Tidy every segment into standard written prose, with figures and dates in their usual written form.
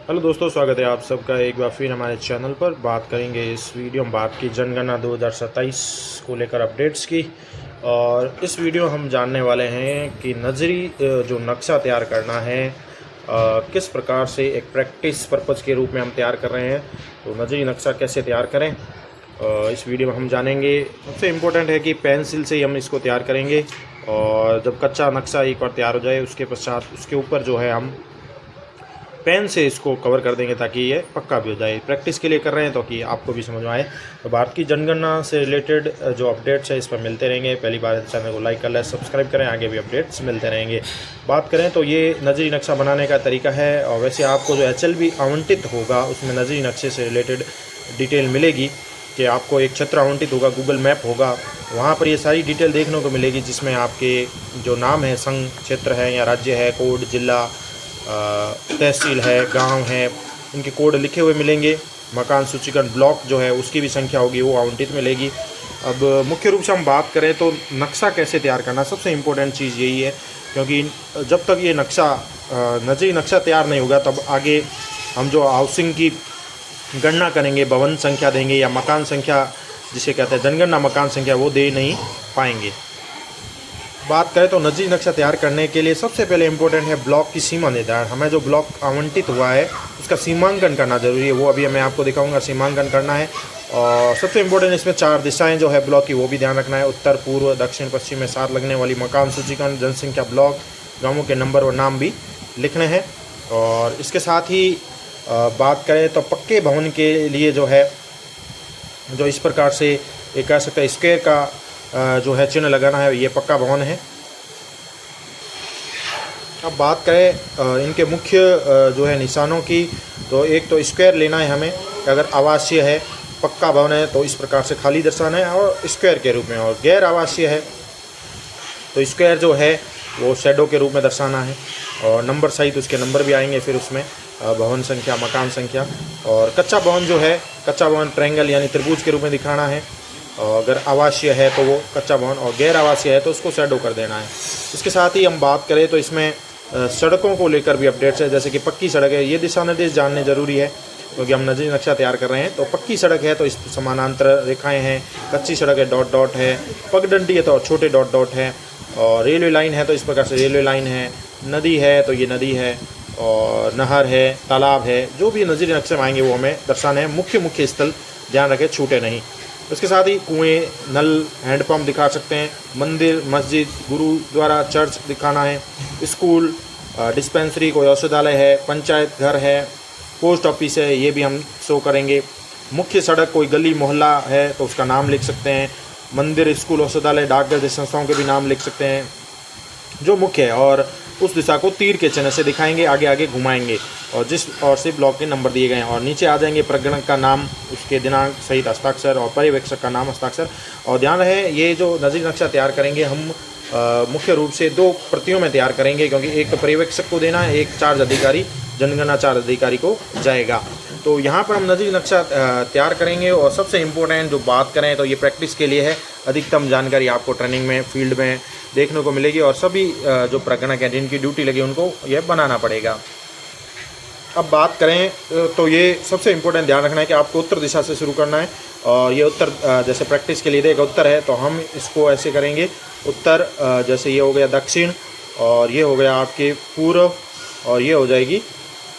Hello दोस्तों, स्वागत है आप सबका एक बार फिर हमारे चैनल पर। बात करेंगे इस वीडियो में बात की जनगणना 2027 को लेकर अपडेट्स की। और इस वीडियो हम जानने वाले हैं कि नजरी जो नक्शा तैयार करना है किस प्रकार से एक प्रैक्टिस पर्पज़ के रूप में हम तैयार कर रहे हैं। तो नजरी नक्शा कैसे तैयार करें इस वीडियो में हम जानेंगे। सबसे इम्पोर्टेंट है कि पेंसिल से ही हम इसको तैयार करेंगे, और जब कच्चा नक्शा एक बार तैयार हो जाए उसके पश्चात उसके ऊपर जो है हम पेन से इसको कवर कर देंगे ताकि ये पक्का भी हो जाए। प्रैक्टिस के लिए कर रहे हैं तो कि आपको भी समझ में आए। तो भारत की जनगणना से रिलेटेड जो अपडेट्स है इस पर मिलते रहेंगे। पहली बार चैनल को लाइक कर लें, सब्सक्राइब करें, आगे भी अपडेट्स मिलते रहेंगे। बात करें तो ये नजरी नक्शा बनाने का तरीका है। और वैसे आपको जो HLB आवंटित होगा उसमें नजरी नक्शे से रिलेटेड डिटेल मिलेगी कि आपको एक क्षेत्र आवंटित होगा, गूगल मैप होगा, वहाँ पर ये सारी डिटेल देखने को मिलेगी, जिसमें आपके जो नाम है, संघ क्षेत्र है या राज्य है, कोड, जिला, तहसील है, गांव है, इनके कोड लिखे हुए मिलेंगे। मकान सूचीकरण ब्लॉक जो है उसकी भी संख्या होगी, वो आवंटित मिलेगी। अब मुख्य रूप से हम बात करें तो नक्शा कैसे तैयार करना, सबसे इम्पोर्टेंट चीज़ यही है, क्योंकि जब तक ये नक्शा नजरी नक्शा तैयार नहीं होगा तब आगे हम जो हाउसिंग की गणना करेंगे, भवन संख्या देंगे या मकान संख्या जिसे कहते हैं जनगणना मकान संख्या, वो दे नहीं पाएंगे। बात करें तो नजरी नक्शा तैयार करने के लिए सबसे पहले इम्पोर्टेंट है ब्लॉक की सीमा निर्धारण। हमें जो ब्लॉक आवंटित हुआ है उसका सीमांकन करना जरूरी है, वो अभी मैं आपको दिखाऊंगा। सीमांकन करना है और सबसे इम्पोर्टेंट इसमें 4 दिशाएं जो है ब्लॉक की, वो भी ध्यान रखना है। उत्तर, पूर्व, दक्षिण, पश्चिम में साथ लगने वाली मकान सूचीकरण, जनसंख्या ब्लॉक, गाँवों के नंबर और नाम भी लिखने हैं। और इसके साथ ही बात करें तो पक्के भवन के लिए जो है, जो इस प्रकार से एक कह सकते हैं स्क्वायर का जो है चिन्ह लगाना है, ये पक्का भवन है। अब बात करें इनके मुख्य जो है निशानों की, तो एक तो स्क्वायर लेना है हमें। अगर आवासीय है, पक्का भवन है तो इस प्रकार से खाली दर्शाना है और स्क्वायर के रूप में, और गैर आवासीय है तो स्क्वायर जो है वो शैडो के रूप में दर्शाना है। और नंबर सहित उसके नंबर भी आएंगे फिर उसमें, भवन संख्या, मकान संख्या। और कच्चा भवन जो है, कच्चा भवन ट्रायंगल यानी त्रिभुज के रूप में दिखाना है। और अगर आवासीय है तो वो कच्चा भवन, और गैर आवासीय है तो उसको शैडो कर देना है। इसके साथ ही हम बात करें तो इसमें सड़कों को लेकर भी अपडेट्स है। जैसे कि पक्की सड़क है, ये दिशा निर्देश जानने जरूरी है क्योंकि हम नजरी नक्शा तैयार कर रहे हैं। तो पक्की सड़क है तो इस समानांतर रेखाएं हैं, कच्ची सड़क है डॉट डॉट है, पगडंडी है तो छोटे डॉट डॉट है, और रेलवे लाइन है तो इस प्रकार से रेलवे लाइन है, नदी है तो ये नदी है, और नहर है, तालाब है, जो भी नजरी नक्शे में आएंगे वो हमें दर्शाने हैं। मुख्य स्थल ध्यान रखें, छूटे नहीं। इसके साथ ही कुएँ, नल, हैंडपम्प दिखा सकते हैं। मंदिर, मस्जिद, गुरुद्वारा, चर्च दिखाना है। स्कूल, डिस्पेंसरी, कोई औषधालय है, पंचायत घर है, पोस्ट ऑफिस है, ये भी हम शो करेंगे। मुख्य सड़क, कोई गली मोहल्ला है तो उसका नाम लिख सकते हैं। मंदिर, स्कूल, औषधालय, डाकघर जैसी संस्थाओं के भी नाम लिख सकते हैं जो मुख्य है, और उस दिशा को तीर के चिन्ह से दिखाएंगे, आगे आगे घुमाएंगे, और जिस ओर से ब्लॉक के नंबर दिए गए हैं। और नीचे आ जाएंगे प्रगणक का नाम, उसके दिनांक सहित हस्ताक्षर, और पर्यवेक्षक का नाम, हस्ताक्षर। और ध्यान रहे, ये जो नजरी नक्शा तैयार करेंगे हम मुख्य रूप से 2 प्रतियों में तैयार करेंगे, क्योंकि एक तो पर्यवेक्षक को देना है, एक चार्ज अधिकारी, जनगणना चार्ज अधिकारी को जाएगा। तो यहाँ पर हम नजरी नक्शा तैयार करेंगे। और सबसे इम्पोर्टेंट जो बात करें तो ये प्रैक्टिस के लिए है। अधिकतम जानकारी आपको ट्रेनिंग में, फील्ड में देखने को मिलेगी, और सभी जो प्रगणक हैं जिनकी ड्यूटी लगी उनको यह बनाना पड़ेगा। अब बात करें तो ये सबसे इम्पोर्टेंट ध्यान रखना है कि आपको उत्तर दिशा से शुरू करना है। और ये उत्तर, जैसे प्रैक्टिस के लिए देगा उत्तर है तो हम इसको ऐसे करेंगे। उत्तर जैसे ये हो गया दक्षिण, और ये हो गया आपके पूर्व, और ये हो जाएगी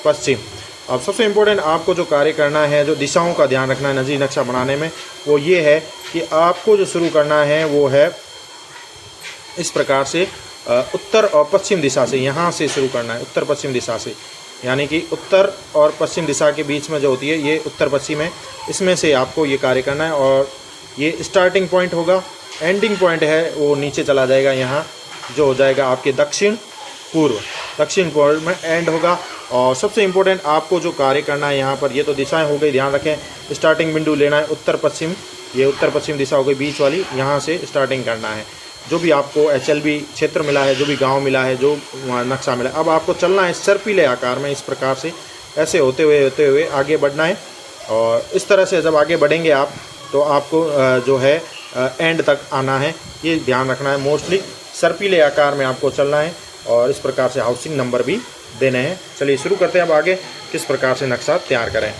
पश्चिम। अब सबसे इम्पोर्टेंट आपको जो कार्य करना है, जो दिशाओं का ध्यान रखना है नजरी नक्शा बनाने में, वो ये है कि आपको जो शुरू करना है वो है इस प्रकार से उत्तर और पश्चिम दिशा से, यहाँ से शुरू करना है, उत्तर पश्चिम दिशा से। यानी कि उत्तर और पश्चिम दिशा के बीच में जो होती है ये उत्तर पश्चिम है, इसमें से आपको ये कार्य करना है। और ये स्टार्टिंग पॉइंट होगा, एंडिंग पॉइंट है वो नीचे चला जाएगा, यहाँ जो हो जाएगा आपके दक्षिण पूर्व, दक्षिण पूर्व में एंड होगा। और सबसे इम्पोर्टेंट आपको जो कार्य करना है यहाँ पर, ये तो दिशाएं हो गई, ध्यान रखें। स्टार्टिंग बिंदु लेना है उत्तर पश्चिम, ये उत्तर पश्चिम दिशा हो गई बीच वाली, यहाँ से स्टार्टिंग करना है। जो भी आपको HLB क्षेत्र मिला है, जो भी गांव मिला है, जो नक्शा मिला है, अब आपको चलना है सर्पिले आकार में, इस प्रकार से ऐसे होते हुए आगे बढ़ना है। और इस तरह से जब आगे बढ़ेंगे आप तो आपको जो है एंड तक आना है, ये ध्यान रखना है। मोस्टली सर्पिले आकार में आपको चलना है, और इस प्रकार से हाउसिंग नंबर भी देने हैं। चलिए शुरू करते हैं अब आगे किस प्रकार से नक्शा तैयार करें।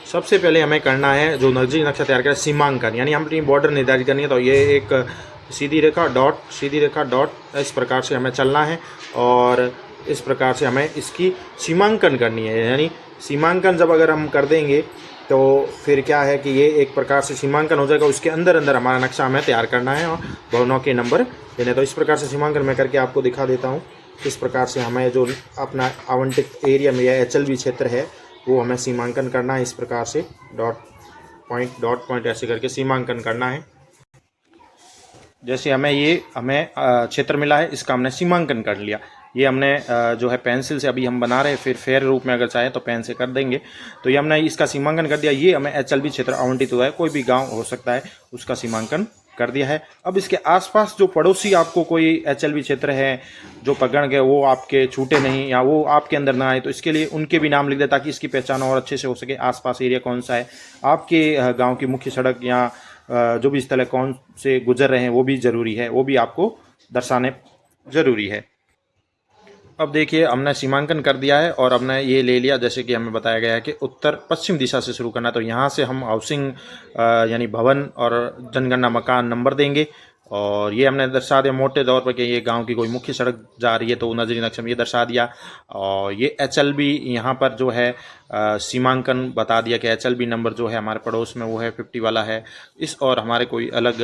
सबसे पहले हमें करना है जो नजदीक नक्शा तैयार करें सीमांकन, यानी हम अपनी बॉर्डर निर्धारित करनी है। तो ये एक सीधी रेखा डॉट इस प्रकार से हमें चलना है और इस प्रकार से हमें इसकी सीमांकन करनी है। यानी सीमांकन जब अगर हम कर देंगे तो फिर क्या है कि ये एक प्रकार से सीमांकन हो जाएगा, उसके अंदर अंदर हमारा नक्शा हमें तैयार करना है और भवनों के नंबर देने। तो इस प्रकार से सीमांकन मैं करके आपको दिखा देता हूँ किस प्रकार से हमें जो अपना आवंटित एरिया में या HLB क्षेत्र है वो हमें सीमांकन करना है। इस प्रकार से डॉट पॉइंट ऐसे करके सीमांकन करना है। जैसे हमें क्षेत्र मिला है, इसका हमने सीमांकन कर लिया। ये हमने जो है पेंसिल से अभी हम बना रहे हैं, फिर फेयर रूप में अगर चाहे तो पेन से कर देंगे। तो ये हमने इसका सीमांकन कर दिया। ये हमें HLB क्षेत्र आवंटित हुआ है, कोई भी गांव हो सकता है, उसका सीमांकन कर दिया है। अब इसके आसपास जो पड़ोसी आपको कोई HLB क्षेत्र है जो पकड़ के वो आपके छूटे नहीं या वो आपके अंदर ना आए, तो इसके लिए उनके भी नाम लिख दे ताकि इसकी पहचान और अच्छे से हो सके। आसपास एरिया कौन सा है, आपके गाँव की मुख्य सड़क या जो भी स्थल है कौन से गुजर रहे हैं वो भी ज़रूरी है, वो भी आपको दर्शाने ज़रूरी है। अब देखिए हमने सीमांकन कर दिया है और हमने ये ले लिया, जैसे कि हमें बताया गया है कि उत्तर पश्चिम दिशा से शुरू करना है। तो यहाँ से हम हाउसिंग यानी भवन और जनगणना मकान नंबर देंगे और ये हमने दर्शा दिया मोटे तौर पर कि ये गांव की कोई मुख्य सड़क जा रही है तो नजरी नक्शे में ये दर्शा दिया। और ये HLB यहाँ पर जो है सीमांकन बता दिया कि HLB नंबर जो है हमारे पड़ोस में वो है 50 वाला है। इस और हमारे कोई अलग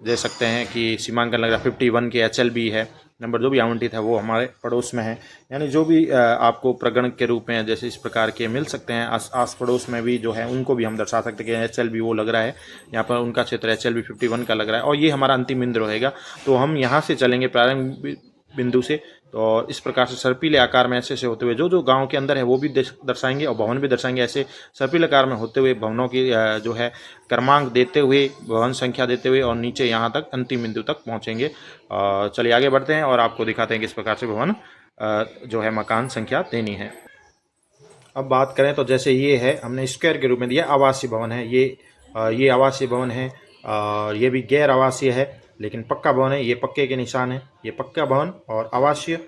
दे सकते हैं कि सीमांकन लग रहा 51 के HLB है नंबर जो भी आवंटित है वो हमारे पड़ोस में है। यानी जो भी आपको प्रगणक के रूप में जैसे इस प्रकार के मिल सकते हैं, आस पड़ोस में भी जो है उनको भी हम दर्शा सकते हैं कि HLB वो लग रहा है, यहाँ पर उनका क्षेत्र HLB 51 का लग रहा है और ये हमारा अंतिम बिंदु रहेगा। तो हम यहाँ से चलेंगे प्रारंभ बिंदु से, तो इस प्रकार से सर्पिल आकार में ऐसे होते हुए जो गांव के अंदर है वो भी दर्शाएंगे और भवन भी दर्शाएंगे। ऐसे सर्पिल आकार में होते हुए भवनों की जो है क्रमांक देते हुए, भवन संख्या देते हुए और नीचे यहाँ तक अंतिम बिंदु तक पहुँचेंगे। चलिए आगे बढ़ते हैं और आपको दिखाते हैं किस प्रकार से भवन जो है मकान संख्या देनी है। अब बात करें तो जैसे ये है हमने स्क्वायर के रूप में दिया, आवासीय भवन है, ये आवासीय भवन है और ये भी गैर आवासीय है लेकिन पक्का भवन है। ये पक्के के निशान है, ये पक्का भवन और आवासीय,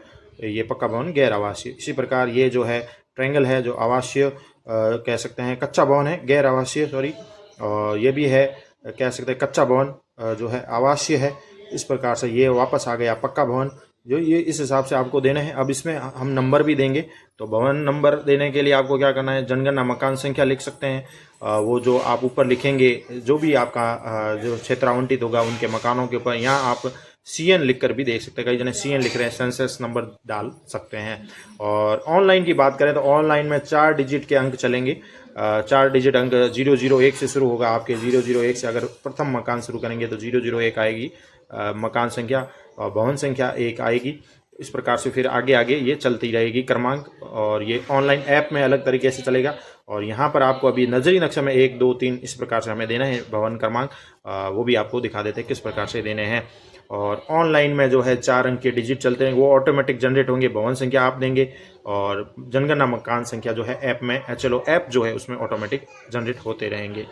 ये पक्का भवन गैर आवासीय। इसी प्रकार ये जो है ट्रायंगल है जो आवासीय कह सकते हैं, कच्चा भवन है गैर आवासीय सॉरी, और ये भी है कह सकते हैं कच्चा भवन जो है आवासीय है। इस प्रकार से ये वापस आ गया पक्का भवन, जो ये इस हिसाब से आपको देना है। अब इसमें हम नंबर भी देंगे, तो भवन नंबर देने के लिए आपको क्या करना है, जनगणना मकान संख्या लिख सकते हैं। वो जो आप ऊपर लिखेंगे जो भी आपका जो क्षेत्र आवंटित होगा उनके मकानों के ऊपर, यहाँ आप CN लिख कर भी देख सकते हैं। कई जने CN लिख रहे हैं, सेंसस नंबर डाल सकते हैं। और ऑनलाइन की बात करें तो ऑनलाइन में 4 डिजिट के अंक चलेंगे। 4 डिजिट अंक 001 से शुरू होगा आपके। 001 से अगर प्रथम मकान शुरू करेंगे तो 001 आएगी मकान संख्या और भवन संख्या 1 आएगी। इस प्रकार से फिर आगे आगे ये चलती रहेगी क्रमांक, और ये ऑनलाइन ऐप में अलग तरीके से चलेगा। और यहाँ पर आपको अभी नजरी नक्शा में 1 2 3 इस प्रकार से हमें देना है भवन क्रमांक, वो भी आपको दिखा देते हैं किस प्रकार से देने हैं। और ऑनलाइन में जो है 4 अंक के डिजिट चलते हैं, वो ऑटोमेटिक जनरेट होंगे। भवन संख्या आप देंगे और जनगणना मकान संख्या जो है ऐप में, चलो ऐप जो है उसमें ऑटोमेटिक जनरेट होते रहेंगे।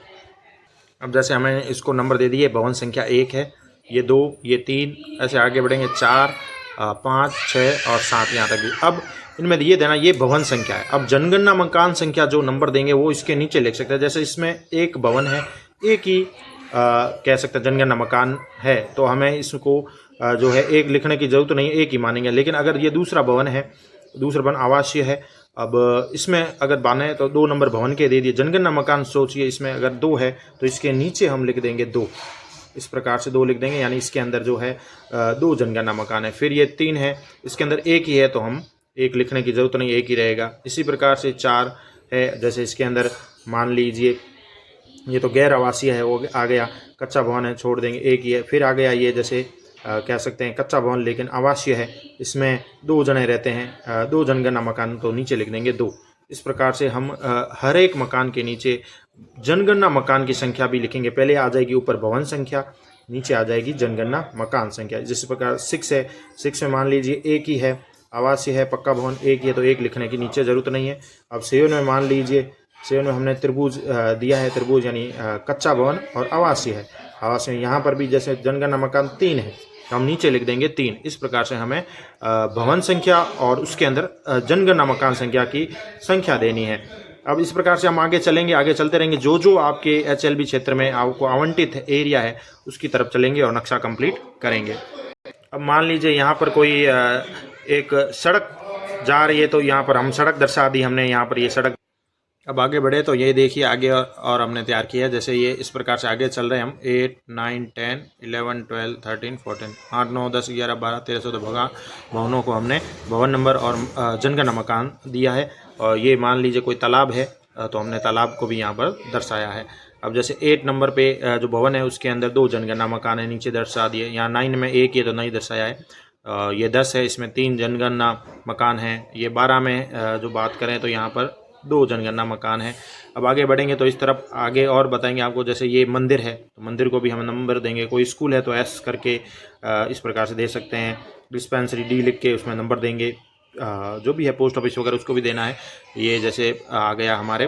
अब जैसे हमें इसको नंबर दे दिए, भवन संख्या 1 है, ये 2, ये 3, ऐसे आगे बढ़ेंगे 4 5 6 और 7 यहाँ तक भी। अब इनमें ये देना ये भवन संख्या है। अब जनगणना मकान संख्या जो नंबर देंगे वो इसके नीचे लिख सकते हैं। जैसे इसमें एक भवन है, एक ही कह सकते हैं जनगणना मकान है, तो हमें इसको जो है एक लिखने की जरूरत नहीं है, एक ही मानेंगे। लेकिन अगर ये दूसरा भवन है, दूसरा भवन आवासीय है, अब इसमें अगर बाने तो 2 नंबर भवन के दे दिए। जनगणना मकान सोचिए इसमें अगर 2 है तो इसके नीचे हम लिख देंगे 2, इस प्रकार से 2 लिख देंगे, यानी इसके अंदर जो है 2 जनगणना मकान है। फिर ये 3 है, इसके अंदर 1 ही है तो हम 1 लिखने की जरूरत नहीं, 1 ही रहेगा। इसी प्रकार से 4 है, जैसे इसके अंदर मान लीजिए ये तो गैर आवासीय है, वो आ गया। कच्चा भवन है, छोड़ देंगे, 1 ही है। फिर आ गया ये जैसे कह सकते हैं कच्चा भवन लेकिन आवासीय है, इसमें 2 जने रहते हैं, 2 जनगणना मकान, तो नीचे लिख देंगे 2। इस प्रकार से हम हर एक मकान के नीचे जनगणना मकान की संख्या भी लिखेंगे। पहले आ जाएगी ऊपर भवन संख्या, नीचे आ जाएगी जनगणना मकान संख्या। जिस प्रकार 6 है, 6 में मान लीजिए 1 ही है, आवासीय है, पक्का भवन 1 ही है तो 1 लिखने की नीचे ज़रूरत नहीं है। अब 7 में मान लीजिए, 7 में हमने त्रिभुज दिया है, त्रिभुज यानी कच्चा भवन और आवासीय है। आवासीय यहाँ पर भी जैसे जनगणना मकान 3 है, तो हम नीचे लिख देंगे 3। इस प्रकार से हमें भवन संख्या और उसके अंदर जनगणना मकान संख्या की संख्या देनी है। अब इस प्रकार से हम आगे चलेंगे, आगे चलते रहेंगे, जो जो आपके HLB क्षेत्र में आपको आवंटित एरिया है उसकी तरफ चलेंगे और नक्शा कंप्लीट करेंगे। अब मान लीजिए यहाँ पर कोई एक सड़क जा रही है, तो यहाँ पर हम सड़क दर्शा दी हमने, यहाँ पर ये सड़क। अब आगे बढ़े तो ये देखिए आगे और हमने तैयार किया है, जैसे ये इस प्रकार से आगे चल रहे हैं हम 8, 9, 10, 11, 12, 13, 14, 8, 9, 10, 11, 12, 13, 14 भवनों को हमने भवन नंबर और जनगणना मकान दिया है। और ये मान लीजिए कोई तालाब है तो हमने तालाब को भी यहाँ पर दर्शाया है। अब जैसे 8 नंबर पे जो भवन है उसके अंदर 2 जनगणना मकान है, नीचे दर्शा दिए। यहाँ 9 में 1 ये तो नहीं दर्शाया है। ये 10 है, इसमें 3 जनगणना मकान है। ये 12 में जो बात करें तो यहाँ पर 2 जनगणना मकान है। अब आगे बढ़ेंगे तो इस तरफ आगे और बताएंगे आपको। जैसे ये मंदिर है तो मंदिर को भी हम नंबर देंगे। कोई स्कूल है तो S करके इस प्रकार से दे सकते हैं। डिस्पेंसरी D लिख के उसमें नंबर देंगे। जो भी है पोस्ट ऑफिस वगैरह उसको भी देना है। ये जैसे आ गया हमारे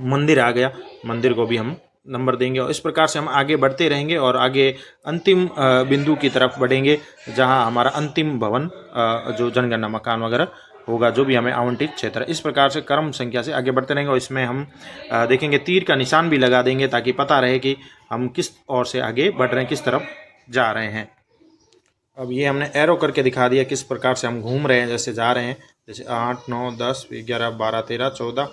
मंदिर आ गया, मंदिर को भी हम नंबर देंगे। और इस प्रकार से हम आगे बढ़ते रहेंगे और आगे अंतिम बिंदु की तरफ बढ़ेंगे जहां हमारा अंतिम भवन जो जनगणना मकान वगैरह होगा, जो भी हमें आवंटित क्षेत्र है। इस प्रकार से क्रम संख्या से आगे बढ़ते रहेंगे और इसमें हम देखेंगे तीर का निशान भी लगा देंगे ताकि पता रहे कि हम किस ओर से आगे बढ़ रहे हैं, किस तरफ जा रहे हैं। अब ये हमने एरो करके दिखा दिया किस प्रकार से हम घूम रहे हैं, जैसे जा रहे हैं, जैसे 8, 9, 10, 11, 12, 13, 14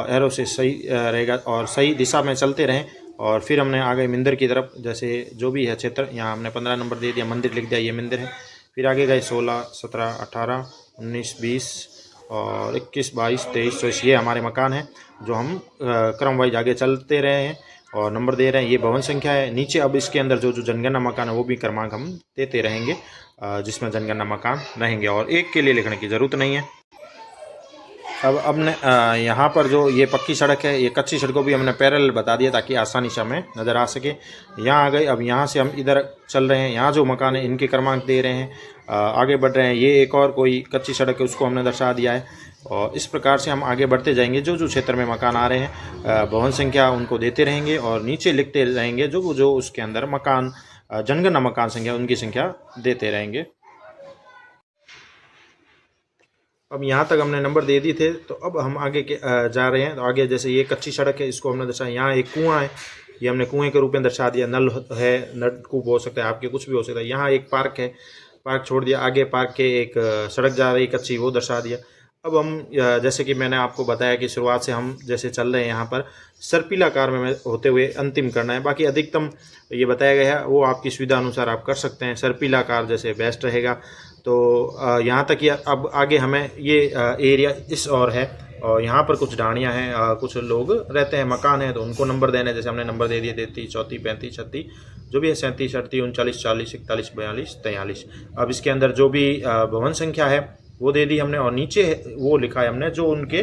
एरो से सही रहेगा और सही दिशा में चलते रहें। और फिर हमने आ गए मंदिर की तरफ, जैसे जो भी है क्षेत्र, यहाँ हमने 15 नंबर दे दिया, मंदिर लिख दिया, ये मंदिर है। फिर आगे गए 16, 17, 18, 19, 20 और 21, 22, 23, 24 ये हमारे मकान हैं जो हम क्रम वाइज आगे चलते रहे हैं और नंबर दे रहे हैं। ये भवन संख्या है। नीचे अब इसके अंदर जो जो जनगणना मकान है वो भी क्रमांक हम देते रहेंगे जिसमें जनगणना मकान रहेंगे और एक के लिए लिखने की ज़रूरत नहीं है। अब हमने यहाँ पर जो ये पक्की सड़क है, ये कच्ची सड़कों भी हमने पैरेलल बता दिया ताकि आसानी से हमें नज़र आ सके। यहाँ आ गए। अब यहाँ से हम इधर चल रहे हैं, यहाँ जो मकान है इनके क्रमांक दे रहे हैं, आगे बढ़ रहे हैं। ये एक और कोई कच्ची सड़क है उसको हमने दर्शा दिया है और इस प्रकार से हम आगे बढ़ते जाएंगे। जो जो क्षेत्र में मकान आ रहे हैं भवन संख्या उनको देते रहेंगे और नीचे लिखते रहेंगे जो जो उसके अंदर मकान जनगणना मकान संख्या उनकी संख्या देते रहेंगे। अब यहाँ तक हमने नंबर दे दिए थे, तो अब हम आगे के जा रहे हैं। तो आगे जैसे ये कच्ची सड़क है इसको हमने दर्शाया। यहाँ एक कुआं है, ये हमने कुएं के रूप में दर्शा दिया। नल है, नलकूप हो सकता है आपके, कुछ भी हो सकता है। यहाँ एक पार्क है, पार्क छोड़ दिया। आगे पार्क के एक सड़क जा रही कच्ची, वो दर्शा दिया। अब हम जैसे कि मैंने आपको बताया कि शुरुआत से हम जैसे चल रहे हैं, यहाँ पर सर्पिलाकार में होते हुए अंतिम करना है। बाकी अधिकतम ये बताया गया है वो आपकी सुविधा अनुसार आप कर सकते हैं। सर्पिलाकार जैसे बेस्ट रहेगा। तो यहाँ तक ये अब आगे हमें ये एरिया इस ओर है और यहाँ पर कुछ ढाणियाँ हैं, कुछ लोग रहते हैं, मकान है, तो उनको नंबर देने। जैसे हमने नंबर दे दिए 33, 34, 35, 36 जो भी है, 37, 38, 39, 40, 41, 42, 43। अब इसके अंदर जो भी भवन संख्या है वो दे दी हमने और नीचे वो लिखा है हमने जो उनके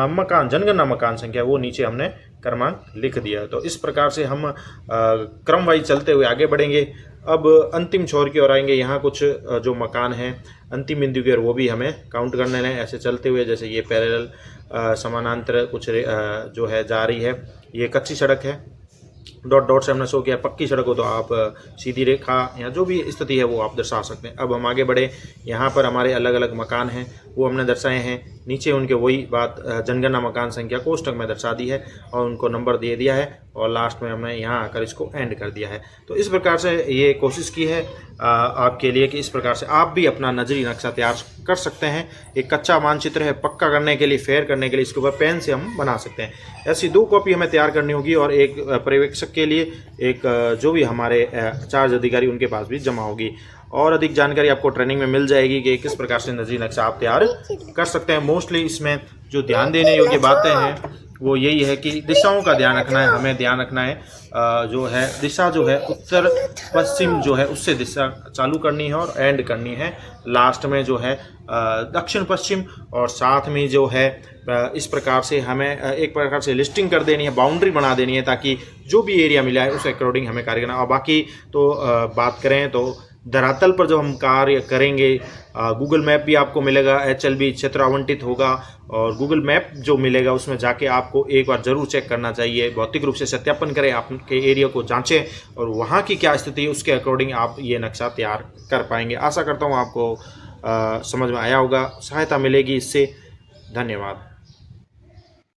मकान जनगणना मकान संख्या वो नीचे हमने क्रमांक लिख दिया। तो इस प्रकार से हम क्रम वाइज चलते हुए आगे बढ़ेंगे। अब अंतिम छोर की ओर आएंगे। यहाँ कुछ जो मकान हैं अंतिम बिंदु की ओर वो भी हमें काउंट करने हैं ऐसे चलते हुए। जैसे ये पैरेलल समानांतर कुछ जो है जा रही है। ये कच्ची सड़क है, डॉट डॉट से हमने शो किया। पक्की सड़क हो तो आप सीधी रेखा या जो भी स्थिति है वो आप दर्शा सकते हैं। अब हम आगे बढ़े। यहाँ पर हमारे अलग अलग मकान हैं वो हमने दर्शाए हैं। नीचे उनके वही बात जनगणना मकान संख्या कोष्टक में दर्शा दी है और उनको नंबर दे दिया है और लास्ट में हमने यहाँ आकर इसको एंड कर दिया है। तो इस प्रकार से ये कोशिश की है आपके लिए कि इस प्रकार से आप भी अपना नजरी नक्शा तैयार कर सकते हैं। एक कच्चा मानचित्र है, पक्का करने के लिए, फेयर करने के लिए इसके ऊपर पेन से हम बना सकते हैं। ऐसी 2 कॉपी हमें तैयार करनी होगी और एक पर्यवेक्षक के लिए एक जो भी हमारे चार्ज अधिकारी उनके पास भी जमा होगी। और अधिक जानकारी आपको ट्रेनिंग में मिल जाएगी कि किस प्रकार से नजरी नक्शा आप तैयार कर सकते हैं। मोस्टली इसमें जो ध्यान देने योग्य बातें हैं वो यही है कि दिशाओं का ध्यान रखना है। हमें ध्यान रखना है जो है दिशा जो है उत्तर पश्चिम जो है उससे दिशा चालू करनी है और एंड करनी है लास्ट में जो है दक्षिण पश्चिम। और साथ में जो है इस प्रकार से हमें एक प्रकार से लिस्टिंग कर देनी है, बाउंड्री बना देनी है ताकि जो भी एरिया मिला है उस अकॉर्डिंग हमें कार्य करना। और बाकी तो बात करें तो धरातल पर जब हम कार्य करेंगे, गूगल मैप भी आपको मिलेगा, HLB क्षेत्र आवंटित होगा और गूगल मैप जो मिलेगा उसमें जाके आपको एक बार ज़रूर चेक करना चाहिए, भौतिक रूप से सत्यापन करें, आपके एरिया को जांचें और वहाँ की क्या स्थिति है उसके अकॉर्डिंग आप ये नक्शा तैयार कर पाएंगे। आशा करता हूँ आपको समझ में आया होगा, सहायता मिलेगी इससे। धन्यवाद।